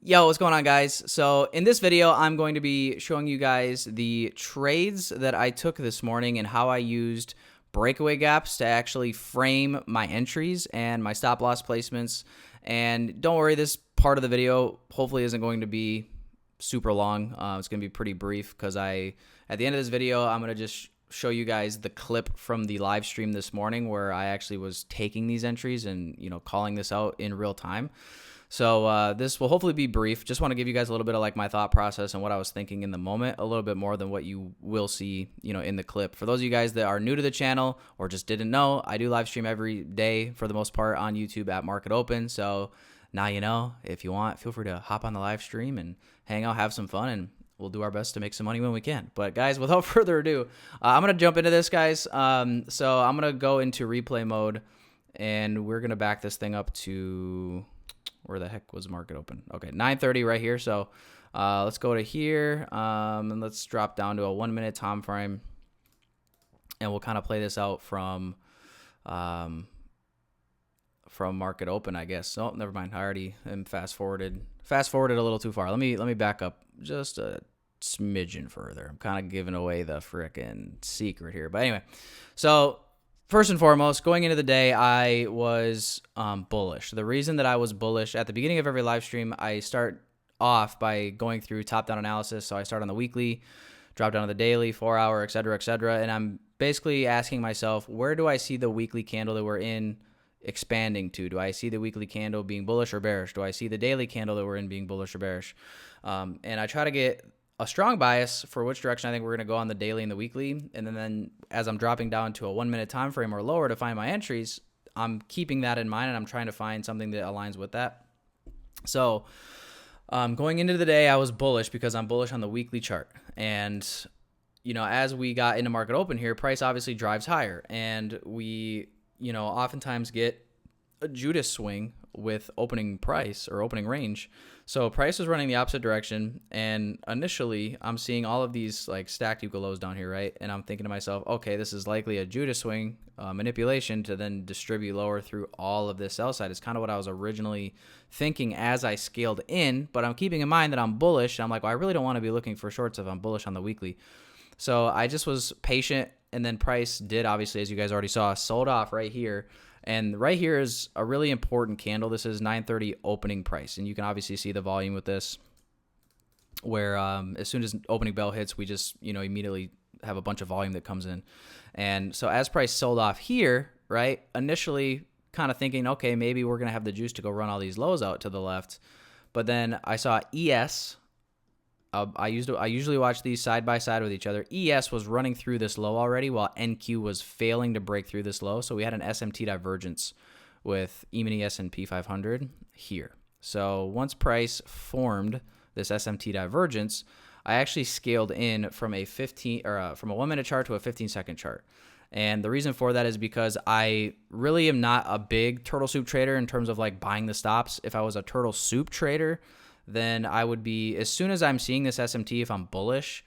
Yo, what's going on, guys? So in this video, I'm going to be showing you guys the trades that I took this morning and how I used breakaway gaps to actually frame my entries and my stop loss placements. And don't worry, this part of the video hopefully isn't going to be super long. It's going to be pretty brief because at the end of this video, I'm going to just show you guys the clip from the live stream this morning where I actually was taking these entries and, calling this out in real time. So this will hopefully be brief. Just want to give you guys a little bit of like my thought process and what I was thinking in the moment, a little bit more than what you will see, in the clip. For those of you guys that are new to the channel or just didn't know, I do live stream every day for the most part on YouTube at Market Open. So now you know. If you want, feel free to hop on the live stream and hang out, have some fun, and we'll do our best to make some money when we can. But guys, without further ado, I'm going to jump into this, guys. So I'm going to go into replay mode, and we're going to back this thing up to... Where the heck was Market Open? Okay, 9:30 right here. So let's go to here, and let's drop down to a 1 minute time frame, and we'll kind of play this out from Market Open, I guess. Oh, never mind. I already am fast forwarded a little too far. Let me back up just a smidgen further. I'm kind of giving away the frickin' secret here, but anyway. So first and foremost, going into the day, I was bullish. The reason that I was bullish, at the beginning of every live stream, I start off by going through top-down analysis. So I start on the weekly, drop down to the daily, 4 hour, et cetera, and I'm basically asking myself, where do I see the weekly candle that we're in expanding to? Do I see the weekly candle being bullish or bearish? Do I see the daily candle that we're in being bullish or bearish? And I try to get a strong bias for which direction I think we're going to go on the daily and the weekly. And then as I'm dropping down to a 1 minute time frame or lower to find my entries, I'm keeping that in mind, and I'm trying to find something that aligns with that. So going into the day, I was bullish because I'm bullish on the weekly chart. And, as we got into Market Open here, price obviously drives higher. And we, oftentimes get a Judas swing with opening price or opening range. So price is running the opposite direction, and initially I'm seeing all of these like stacked equal lows down here, right? And I'm thinking to myself, okay, this is likely a Judas swing manipulation to then distribute lower through all of this sell side. It's kind of what I was originally thinking as I scaled in, but I'm keeping in mind that I'm bullish. I'm like, well, I really don't want to be looking for shorts if I'm bullish on the weekly. So I just was patient, and then price did, obviously, as you guys already saw, sold off right here. And right here is a really important candle. This is 9:30 opening price. And you can obviously see the volume with this, where as soon as opening bell hits, we just, immediately have a bunch of volume that comes in. And so as price sold off here, right, initially kind of thinking, okay, maybe we're going to have the juice to go run all these lows out to the left. But then I saw ES. I usually watch these side by side with each other. ES was running through this low already, while NQ was failing to break through this low. So we had an SMT divergence with E-mini S&P 500 here. So once price formed this SMT divergence, I actually scaled in from a 1 minute chart to a 15-second chart. And the reason for that is because I really am not a big turtle soup trader in terms of like buying the stops. If I was a turtle soup trader, then I would be, as soon as I'm seeing this SMT, if I'm bullish,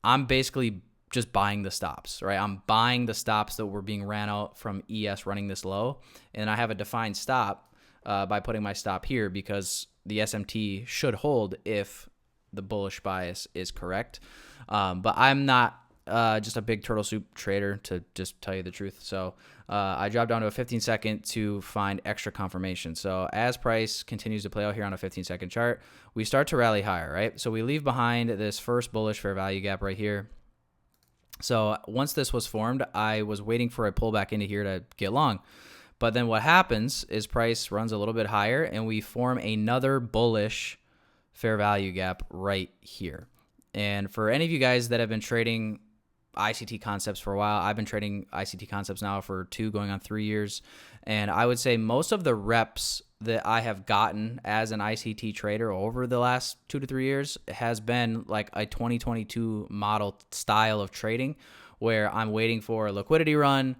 I'm basically just buying the stops, right? I'm buying the stops that were being ran out from ES running this low. And I have a defined stop by putting my stop here because the SMT should hold if the bullish bias is correct. But I'm not just a big turtle soup trader, to just tell you the truth. So I dropped down to a 15-second to find extra confirmation. So as price continues to play out here on a 15-second chart, we start to rally higher, right? So we leave behind this first bullish fair value gap right here. So once this was formed, I was waiting for a pullback into here to get long. But then what happens is price runs a little bit higher, and we form another bullish fair value gap right here. And for any of you guys that have been trading ICT concepts for a while, I've been trading ICT concepts now for 2 going on 3 years. And I would say most of the reps that I have gotten as an ICT trader over the last 2 to 3 years has been like a 2022 model style of trading, where I'm waiting for a liquidity run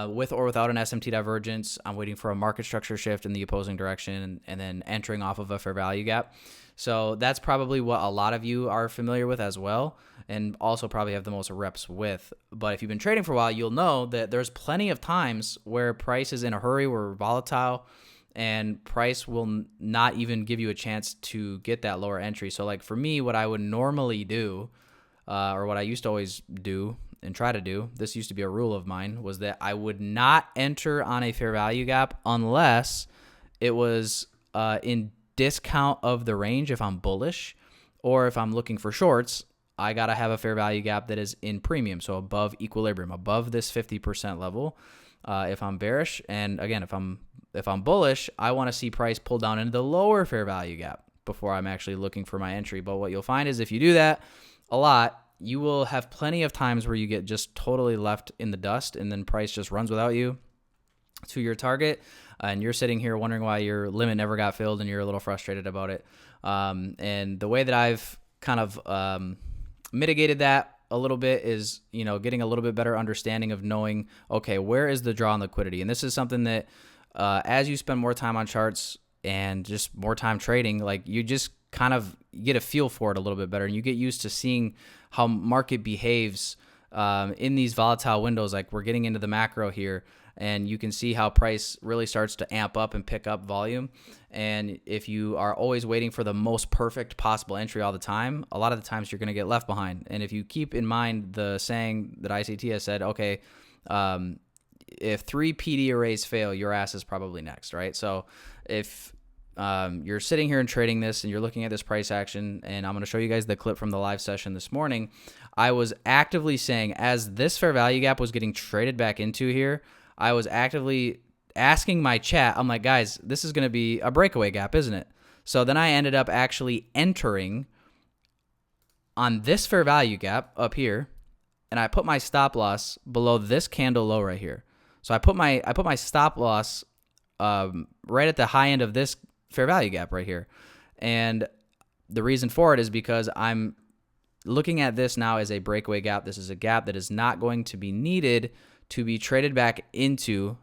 with or without an SMT divergence. I'm waiting for a market structure shift in the opposing direction, and then entering off of a fair value gap. So that's probably what a lot of you are familiar with as well, and also probably have the most reps with. But if you've been trading for a while, you'll know that there's plenty of times where price is in a hurry, we're volatile, and price will not even give you a chance to get that lower entry. So like for me, what I would normally do, or what I used to always do and try to do, this used to be a rule of mine, was that I would not enter on a fair value gap unless it was in discount of the range if I'm bullish, or if I'm looking for shorts, I got to have a fair value gap that is in premium, so above equilibrium, above this 50% level. If I'm bearish, and again, if I'm bullish, I want to see price pull down into the lower fair value gap before I'm actually looking for my entry. But what you'll find is if you do that a lot, you will have plenty of times where you get just totally left in the dust, and then price just runs without you to your target, and you're sitting here wondering why your limit never got filled, and you're a little frustrated about it. And the way that I've kind of mitigated that a little bit is, getting a little bit better understanding of knowing, okay, where is the draw on liquidity? And this is something that as you spend more time on charts and just more time trading, like you just kind of get a feel for it a little bit better, and you get used to seeing how market behaves in these volatile windows. Like we're getting into the macro here, and you can see how price really starts to amp up and pick up volume. And if you are always waiting for the most perfect possible entry all the time, a lot of the times you're going to get left behind. And if you keep in mind the saying that ICT has said, okay, if 3 PD arrays fail, your ass is probably next, right? So if you're sitting here and trading this, and you're looking at this price action, and I'm going to show you guys the clip from the live session this morning, I was actively saying, as this fair value gap was getting traded back into here, I was actively asking my chat, I'm like, guys, this is going to be a breakaway gap, isn't it? So then I ended up actually entering on this fair value gap up here, and I put my stop loss below this candle low right here. So I put my stop loss right at the high end of this fair value gap right here. And the reason for it is because I'm looking at this now as a breakaway gap. This is a gap that is not going to be needed to be traded back into,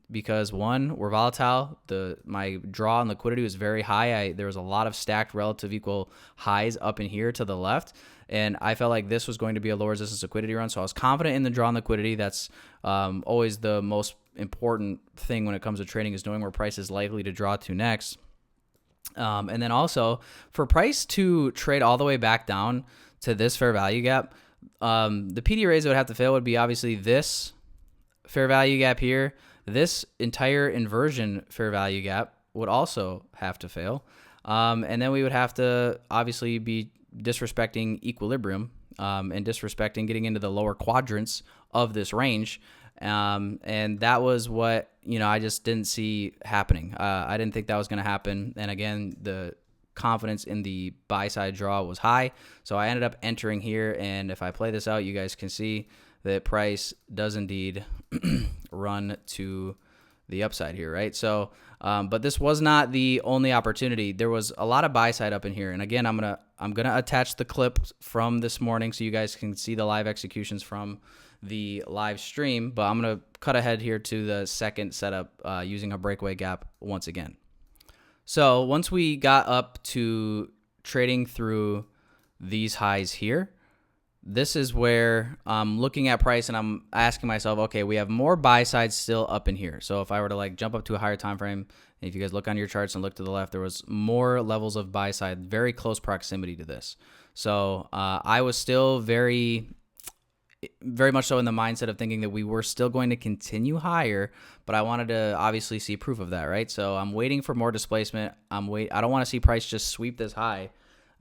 because one, we're volatile. My draw on liquidity was very high. There was a lot of stacked relative equal highs up in here to the left, and I felt like this was going to be a lower resistance liquidity run. So I was confident in the draw on liquidity. That's always the most important thing when it comes to trading, is knowing where price is likely to draw to next. And then also for price to trade all the way back down to this fair value gap, the PD arrays that would have to fail would be obviously this fair value gap here. This entire inversion fair value gap would also have to fail. And then we would have to obviously be disrespecting equilibrium, and disrespecting getting into the lower quadrants of this range. And that was what, I just didn't see happening. I didn't think that was going to happen. And again, the confidence in the buy side draw was high. So I ended up entering here. And if I play this out, you guys can see that price does indeed run to the upside here, right? So, but this was not the only opportunity. There was a lot of buy side up in here. And again, I'm gonna attach the clip from this morning so you guys can see the live executions from the live stream. But I'm gonna cut ahead here to the second setup using a breakaway gap once again. So once we got up to trading through these highs here, this is where I'm looking at price and I'm asking myself, okay, we have more buy side still up in here. So if I were to like jump up to a higher time frame, and if you guys look on your charts and look to the left, there was more levels of buy side, very close proximity to this. So I was still very much so in the mindset of thinking that we were still going to continue higher, but I wanted to obviously see proof of that, right? So I'm waiting for more displacement. I don't want to see price just sweep this high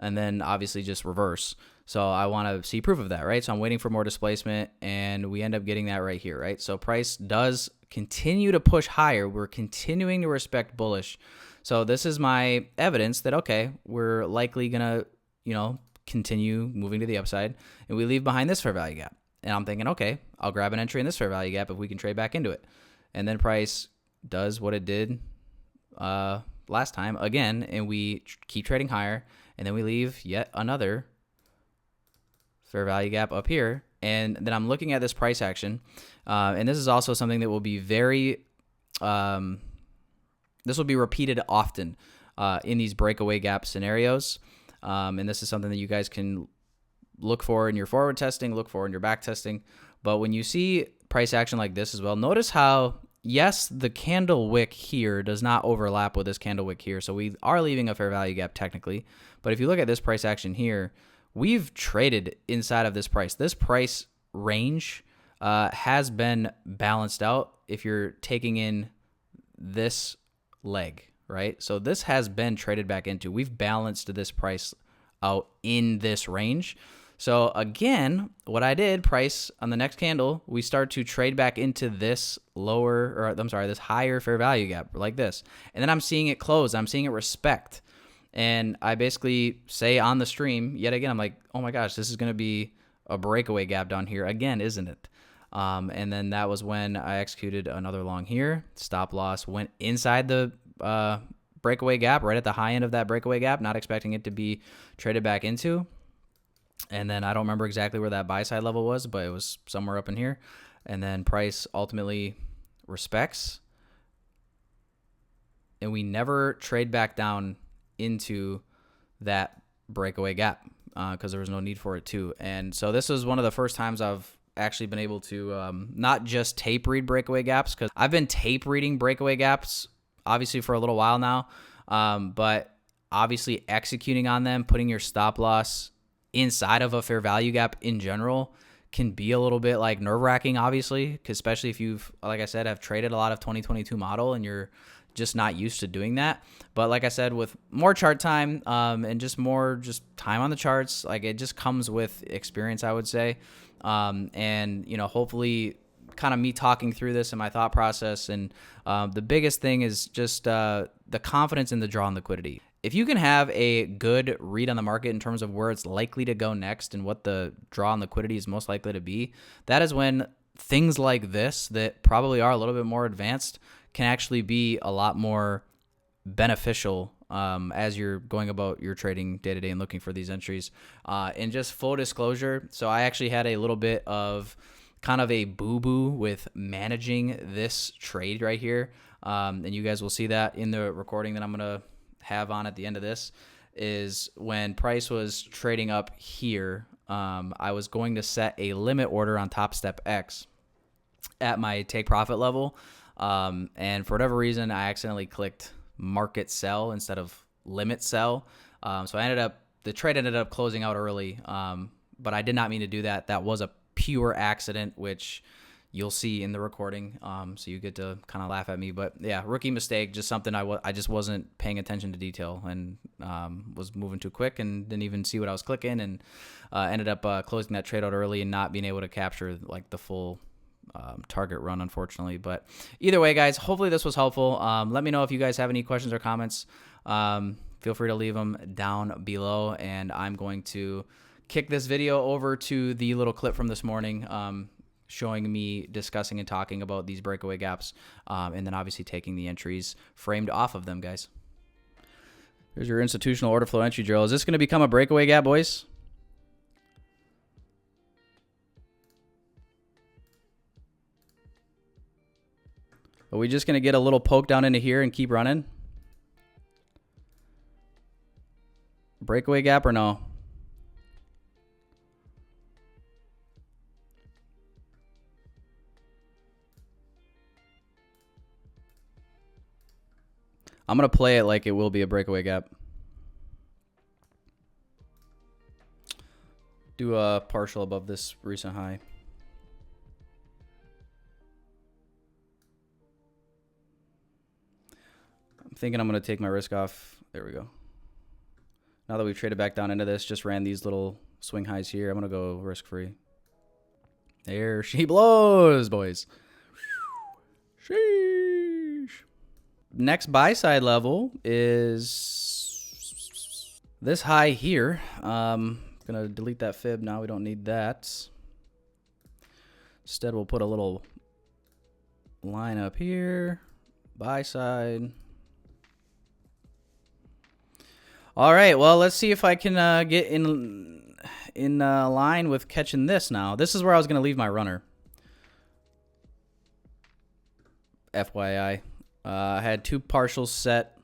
and then obviously just reverse. So I want to see proof of that, right? So I'm waiting for more displacement, and we end up getting that right here, right? So price does continue to push higher. We're continuing to respect bullish. So this is my evidence that, okay, we're likely going to, continue moving to the upside, and we leave behind this fair value gap. And I'm thinking, okay, I'll grab an entry in this fair value gap if we can trade back into it. And then price does what it did last time again, and we keep trading higher, and then we leave yet another fair value gap up here. And then I'm looking at this price action, and this is also something that will be this will be repeated often in these breakaway gap scenarios. And this is something that you guys can look for in your forward testing, look for in your back testing. But when you see price action like this as well, notice how yes, the candle wick here does not overlap with this candle wick here. So we are leaving a fair value gap technically. But if you look at this price action here, we've traded inside of this price. This price range has been balanced out if you're taking in this leg, right? So this has been traded back into. We've balanced this price out in this range. So again, what I did, price on the next candle, we start to trade back into this this higher fair value gap like this. And then I'm seeing it close. I'm seeing it respect. And I basically say on the stream, yet again, I'm like, oh my gosh, this is going to be a breakaway gap down here again, isn't it? And then that was when I executed another long here. Stop loss went inside the breakaway gap, right at the high end of that breakaway gap, not expecting it to be traded back into. And then I don't remember exactly where that buy side level was, but it was somewhere up in here. And then price ultimately respects. And we never trade back down into that breakaway gap because there was no need for it to. And so this was one of the first times I've actually been able to not just tape read breakaway gaps, because I've been tape reading breakaway gaps obviously for a little while now, but obviously executing on them, putting your stop loss inside of a fair value gap in general can be a little bit like nerve-wracking, obviously, because especially if you've, like I said, have traded a lot of 2022 model and you're just not used to doing that. But like I said, with more chart time and just more time on the charts, like it just comes with experience, I would say. And, you know, hopefully kind of me talking through this and my thought process. And the biggest thing is just the confidence in the draw and liquidity. If you can have a good read on the market in terms of where it's likely to go next and what the draw and liquidity is most likely to be, that is when things like this that probably are a little bit more advanced can actually be a lot more beneficial as you're going about your trading day to day and looking for these entries. And just full disclosure, so I actually had a little bit of kind of a boo-boo with managing this trade right here. And you guys will see that in the recording that I'm going to have on at the end of this, is when price was trading up here, I was going to set a limit order on top step X at my take profit level. And for whatever reason, I accidentally clicked market sell instead of limit sell. So the trade ended up closing out early. But I did not mean to do that. That was a pure accident, which you'll see in the recording. So you get to kind of laugh at me, but yeah, rookie mistake, just something I just wasn't paying attention to detail and was moving too quick and didn't even see what I was clicking, and ended up closing that trade out early and not being able to capture like the full target run, unfortunately. But either way, guys, hopefully this was helpful. Let me know if you guys have any questions or comments. Feel free to leave them down below, and I'm going to kick this video over to the little clip from this morning, showing me discussing and talking about these breakaway gaps, and then obviously taking the entries framed off of them, guys. Here's your institutional order flow entry drill. Is this going to become a breakaway gap, boys? Are we just going to get a little poke down into here and keep running? Breakaway gap or no? I'm going to play it like it will be a breakaway gap. Do a partial above this recent high. I'm thinking I'm going to take my risk off. There we go. Now that we've traded back down into this, just ran these little swing highs here, I'm going to go risk-free. There she blows, boys. Sheesh. Next buy side level is this high here. Gonna delete that fib now. We don't need that. Instead, we'll put a little line up here. Buy side. All right. Well, let's see if I can get in line with catching this now. This is where I was gonna leave my runner. FYI. I had two partials set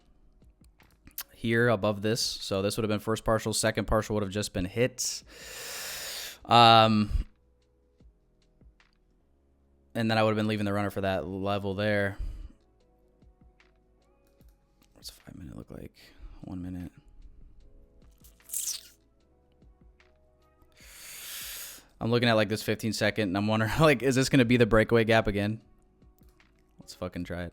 here above this. So this would have been first partial. Second partial would have just been hits. And then I would have been leaving the runner for that level there. What's a 5 minute look like? 1 minute. I'm looking at like this 15-second and I'm wondering, like, is this going to be the breakaway gap again? Let's fucking try it.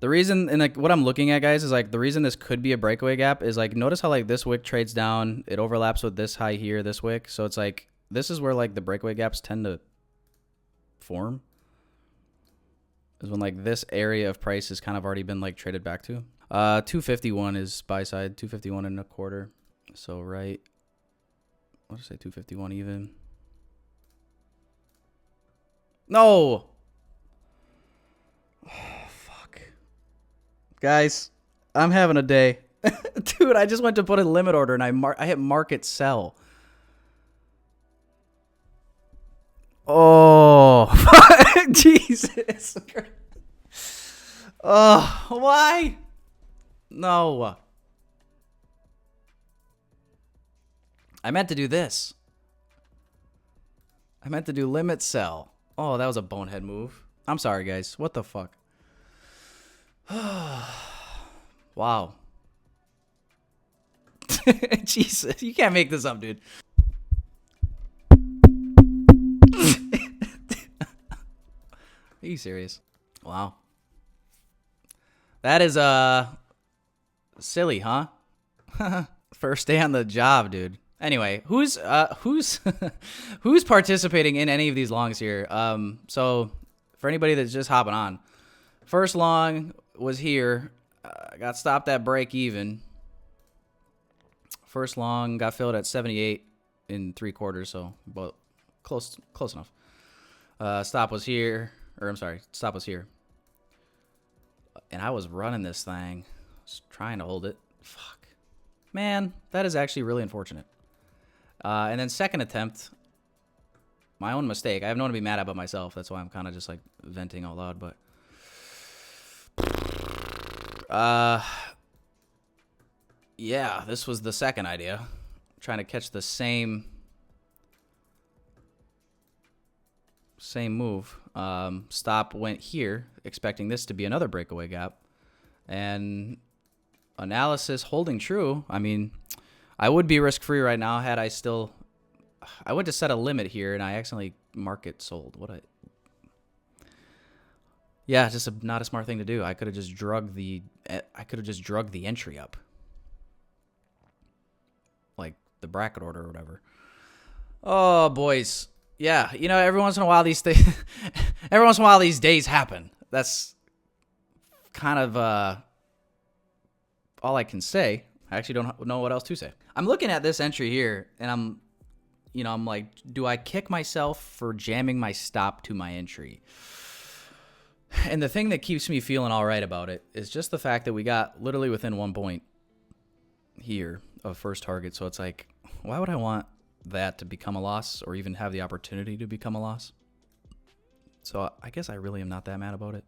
The reason, and like what I'm looking at, guys, is like the reason this could be a breakaway gap is like, notice how like this wick trades down, it overlaps with this high here, this wick. So it's like, this is where like the breakaway gaps tend to form. Is when like this area of price has kind of already been like traded back to. 251 is buy side, 251 and a quarter. So right, I'll just say 251 even. No. Guys, I'm having a day. Dude, I just went to put a limit order and I hit market sell. Oh, Jesus. Oh, why? No. I meant to do this. I meant to do limit sell. Oh, that was a bonehead move. I'm sorry, guys. What the fuck? Wow. Jesus, you can't make this up, dude. Are you serious? Wow. That is silly, huh? First day on the job, dude. Anyway, who's who's participating in any of these longs here? So for anybody that's just hopping on, first long was here. Got stopped at break even. First long got filled at 78 in 3/4, so but close enough. Stop was here, or I'm sorry, stop was here. And I was running this thing, just trying to hold it. Fuck, man, that is actually really unfortunate. And then second attempt, my own mistake. I have no one to be mad at but myself. That's why I'm kind of just like venting out loud, but. Yeah, this was the second idea. Trying to catch the same move. Stop went here, expecting this to be another breakaway gap. And analysis holding true. I mean, I would be risk-free right now had I still... I went to set a limit here, and I accidentally market sold. Yeah, just not a smart thing to do. I could have just drugged the entry up, like the bracket order or whatever. Oh, boys, yeah. You know, every once in a while these things, every once in a while these days happen. That's kind of all I can say. I actually don't know what else to say. I'm looking at this entry here, and I'm like, do I kick myself for jamming my stop to my entry? And the thing that keeps me feeling all right about it is just the fact that we got literally within 1 point here of first target. So it's like, why would I want that to become a loss or even have the opportunity to become a loss? So I guess I really am not that mad about it.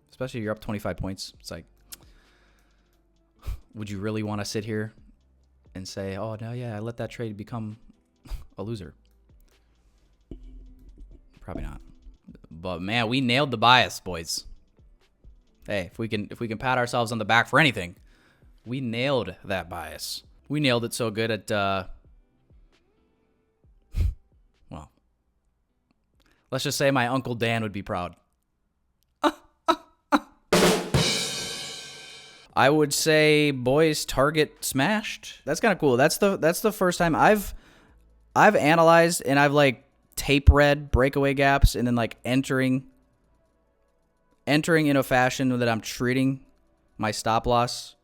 Especially if you're up 25 points. It's like, would you really want to sit here and say, oh, no, yeah, I let that trade become a loser? Probably not. But man, we nailed the bias, boys. Hey, if we can pat ourselves on the back for anything, we nailed that bias. We nailed it so good at well, let's just say my Uncle Dan would be proud. I would say, boys, target smashed. That's kind of cool. That's the first time I've analyzed and I've like tape read breakaway gaps and then like entering in a fashion that I'm treating my stop loss,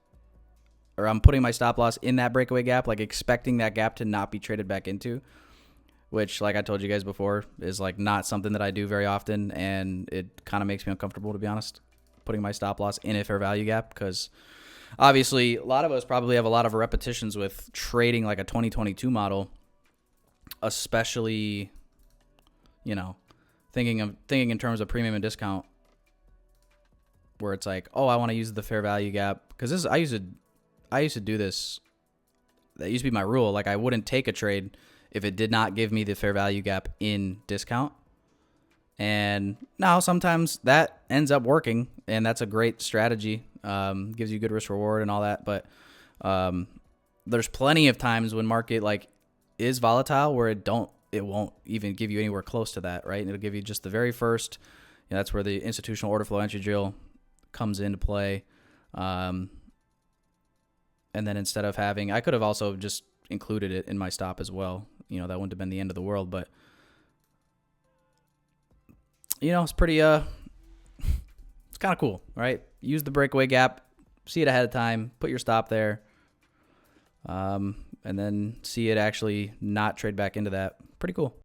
or I'm putting my stop loss in that breakaway gap, like expecting that gap to not be traded back into, which, like I told you guys before, is like not something that I do very often, and it kind of makes me uncomfortable, to be honest, putting my stop loss in a fair value gap, because obviously a lot of us probably have a lot of repetitions with trading like a 2022 model, especially, you know, thinking in terms of premium and discount, where it's like, oh, I want to use the fair value gap, because I used to do this. That used to be my rule. Like, I wouldn't take a trade if it did not give me the fair value gap in discount. And now sometimes that ends up working, and that's a great strategy. Gives you good risk reward and all that. But there's plenty of times when market like is volatile where it won't even give you anywhere close to that, right? And it'll give you just the very first. That's where the institutional order flow entry drill comes into play. And then instead of having, I could have also just included it in my stop as well. That wouldn't have been the end of the world, but it's pretty, it's kind of cool, right? Use the breakaway gap, see it ahead of time, put your stop there, and then see it actually not trade back into that. Pretty cool.